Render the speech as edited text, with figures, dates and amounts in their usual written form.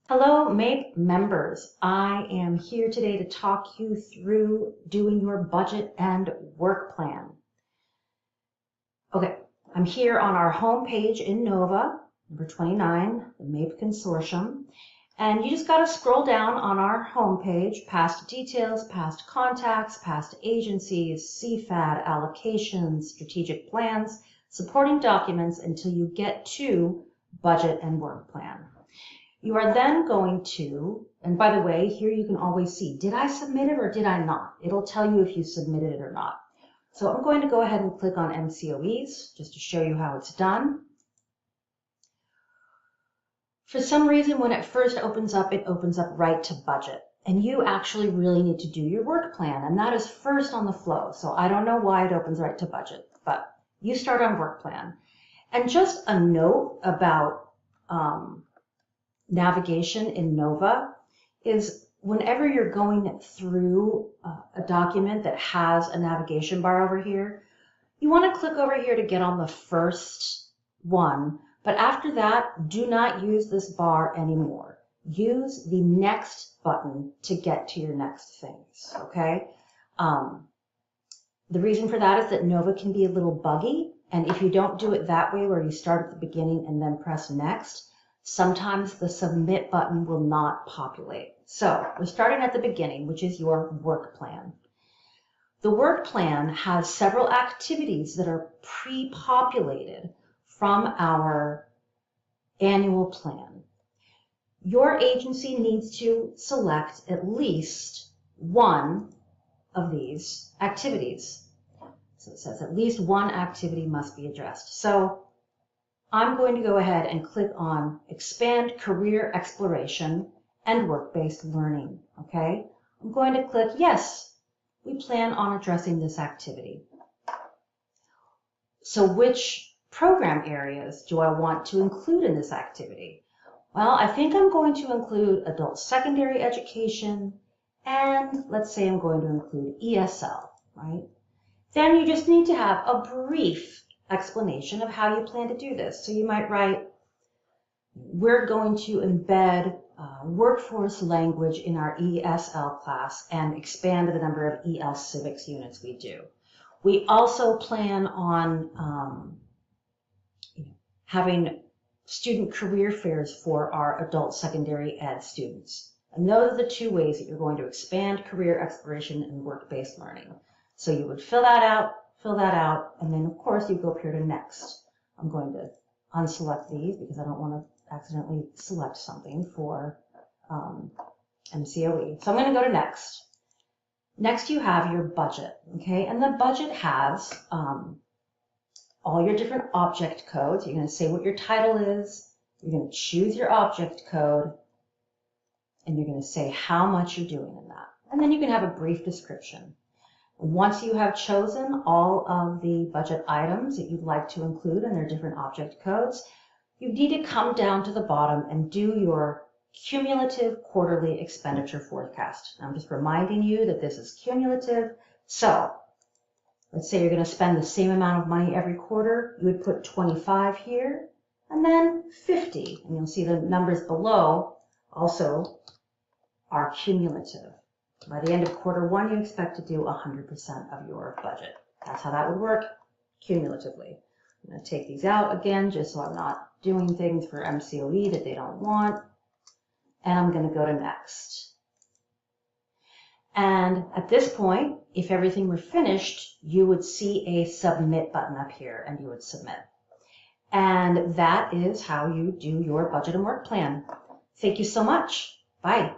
Hello, MAPE members. I am here today to talk you through doing your budget and work plan. Okay, I'm here on our home page in Nova, number 29, the MAPE Consortium. And you just got to scroll down on our home page, past details, past contacts, past agencies, CFAD, allocations, strategic plans, supporting documents until you get to budget and work plan. You are then going to, and by the way, here you can always see, did I submit it or did I not? It'll tell you if you submitted it or not. So I'm going to go ahead and click on MCOEs just to show you how it's done. For some reason, when it first opens up, it opens up right to budget. And you actually really need to do your work plan, and that is first on the flow. So I don't know why it opens right to budget, but you start on work plan. And just a note about navigation in Nova is whenever you're going through a document that has a navigation bar over here, you want to click over here to get on the first one. But after that, do not use this bar anymore. Use the next button to get to your next things, okay? The reason for that is that Nova can be a little buggy, and if you don't do it that way where you start at the beginning and then press next, sometimes the submit button will not populate. So we're starting at the beginning, which is your work plan. The work plan has several activities that are pre-populated from our annual plan. Your agency needs to select at least one of these activities. So it says at least one activity must be addressed. So I'm going to go ahead and click on Expand Career Exploration and Work-Based Learning, okay? I'm going to click Yes, we plan on addressing this activity. So which program areas do I want to include in this activity? Well, I think I'm going to include adult secondary education, and let's say I'm going to include ESL, right? Then you just need to have a brief explanation of how you plan to do this. So you might write, we're going to embed workforce language in our ESL class and expand the number of EL civics units we do. We also plan on having student career fairs for our adult secondary ed students. And those are the two ways that you're going to expand career exploration and work-based learning. So you would fill that out, and then of course you go up here to next. I'm going to unselect these because I don't want to accidentally select something for MCOE. So I'm going to go to next. Next you have your budget, okay? And the budget has all your different object codes. You're going to say what your title is. You're going to choose your object code, and you're going to say how much you're doing in that. And then you can have a brief description. Once you have chosen all of the budget items that you'd like to include in their different object codes, you need to come down to the bottom and do your cumulative quarterly expenditure forecast. I'm just reminding you that this is cumulative. So let's say you're going to spend the same amount of money every quarter. You would put 25 here and then 50. And you'll see the numbers below also are cumulative. By the end of quarter one, you expect to do 100% of your budget. That's how that would work cumulatively. I'm going to take these out again just so I'm not doing things for MCOE that they don't want. And I'm going to go to next. And at this point, if everything were finished, you would see a submit button up here and you would submit. And that is how you do your budget and work plan. Thank you so much. Bye.